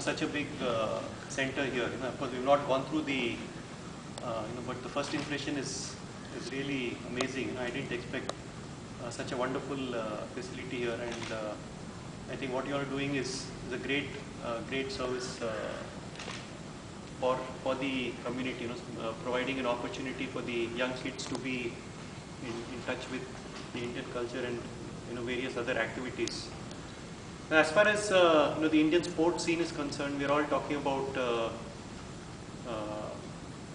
such a big center here. Of course, we've not gone through the, but the first impression is really amazing. I didn't expect such a wonderful facility here, and I think what you are doing is a great service for the community. Providing an opportunity for the young kids to be in touch with the Indian culture and various other activities. As far as the Indian sports scene is concerned, we are all talking about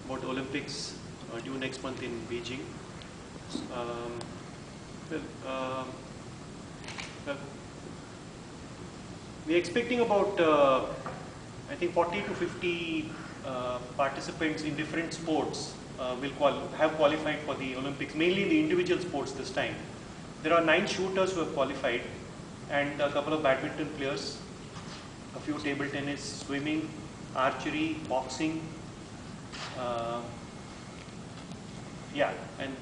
Olympics due next month in Beijing. We are expecting about I think 40 to 50 participants in different sports will have qualified for the Olympics, mainly in the individual sports this time. There are 9 shooters who have qualified, and a couple of badminton players, a few table tennis, swimming, archery, boxing, and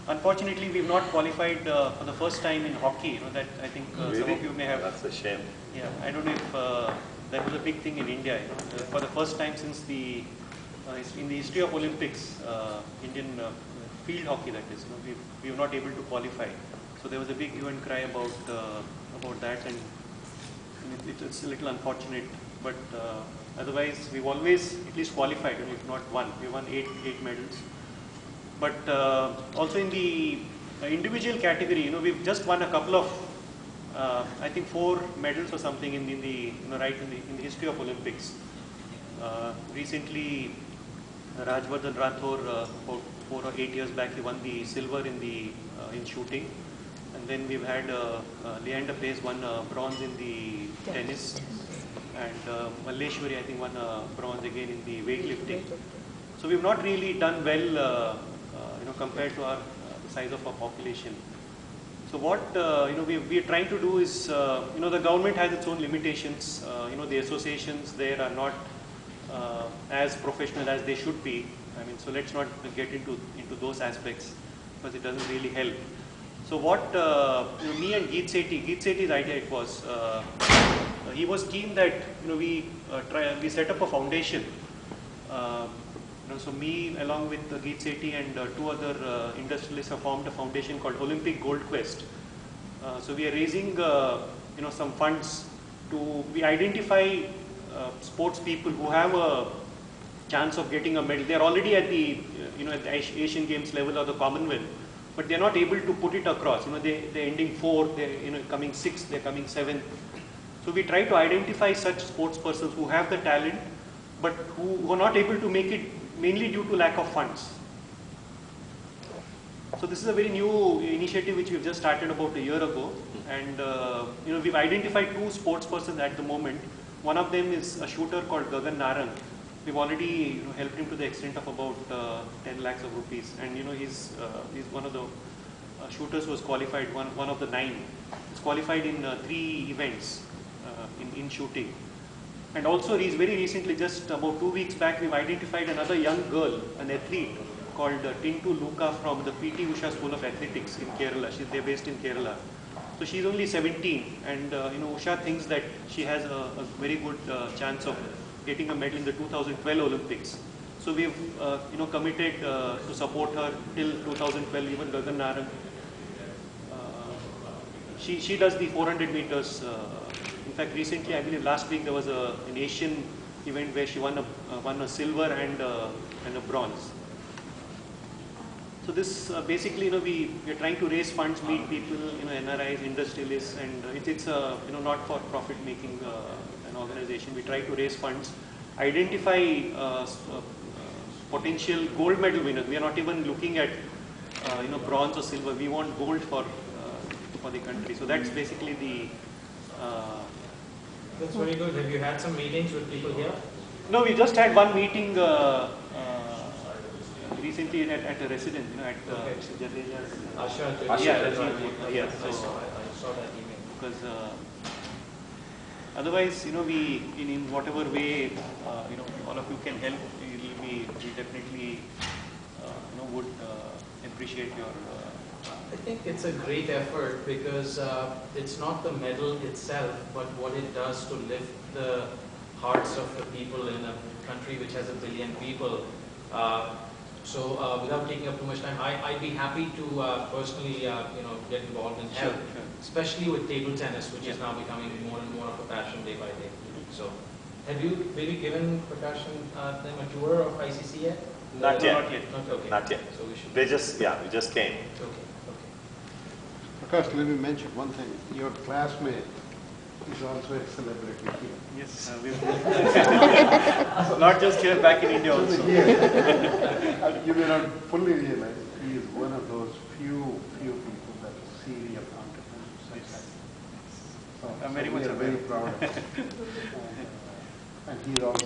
unfortunately we've not qualified for the first time in hockey. That I think really? Some of you may have. That's a shame. Yeah, I don't know if that was a big thing in India. For the first time since in the history of Olympics, Indian field hockey, that is, we were not able to qualify. So there was a big hue and cry about that, and it's a little unfortunate. But otherwise, we've always at least qualified, if not won. We won 8 medals. But also in the individual category, we've just won a couple of, I think 4 medals or something in the history of Olympics. Recently, Rajvardhan Rathore, about 4 or 8 years back, he won the silver in shooting. And then we've had Leander Paes won bronze in the tennis, and Malleshwari, I think, won bronze again in the weightlifting. So we've not really done well, compared to the size of our population. So what we are trying to do is, the government has its own limitations. The associations there are not as professional as they should be. I mean, so let's not get into those aspects, because it doesn't really help. So what me and Geet Sethi's idea it was, he was keen that we set up a foundation. So me, along with Geet Sethi and 2 other industrialists, have formed a foundation called Olympic Gold Quest. So we are raising some funds we identify sports people who have a chance of getting a medal. They are already at the at the Asian Games level or the Commonwealth, but they are not able to put it across. They're ending 4th, they're coming 6th, they're coming 7th. So we try to identify such sports persons who have the talent, but who are not able to make it, mainly due to lack of funds. So this is a very new initiative which we've just started about a year ago, and we've identified 2 sports persons at the moment. One of them is a shooter called Gagan Narang. We've already helped him to the extent of about 10 lakhs of rupees, and he's one of the shooters who was qualified, one of the 9. He's qualified in 3 events in shooting. And also very recently, just about 2 weeks back, we've identified another young girl, an athlete called Tintu Luka from the PT Usha School of Athletics in Kerala. They're based in Kerala. So she's only 17, and Usha thinks that she has a very good chance of getting a medal in the 2012 Olympics. So we've committed to support her till 2012. Even Gagan Narang, she does the 400 meters. In fact, recently, I believe last week, there was an Asian event where she won a silver and a bronze. So this basically, we are trying to raise funds, meet people, NRIs, industrialists, and it's a not for profit making an organization. We try to raise funds, identify potential gold medal winners. We are not even looking at bronze or silver. We want gold for the country. So that's basically the. That's very good. Have you had some meetings with people here? No, we just had one meeting recently at a residence, at Jadeja's. Asha. Yeah. So, I saw that email. Because otherwise, we in whatever way, all of you can help. We definitely, would appreciate your I think it's a great effort because it's not the medal itself, but what it does to lift the hearts of the people in a country which has 1 billion people. Without taking up too much time, I'd be happy to personally, get involved and help, especially with table tennis, which is now becoming more and more of a passion day by day. So, have you maybe given Prakash and them a tour of ICC yet? Not yet. Not yet. Okay. Not yet. So we should. We just came. Okay. Prakash, let me mention one thing. Your classmate is also a celebrity here. Yes, not just here, back in India also. You may not fully realize he is one of those few people that are serious entrepreneurs. So, I'm very much we are aware. very proud of him. And he is also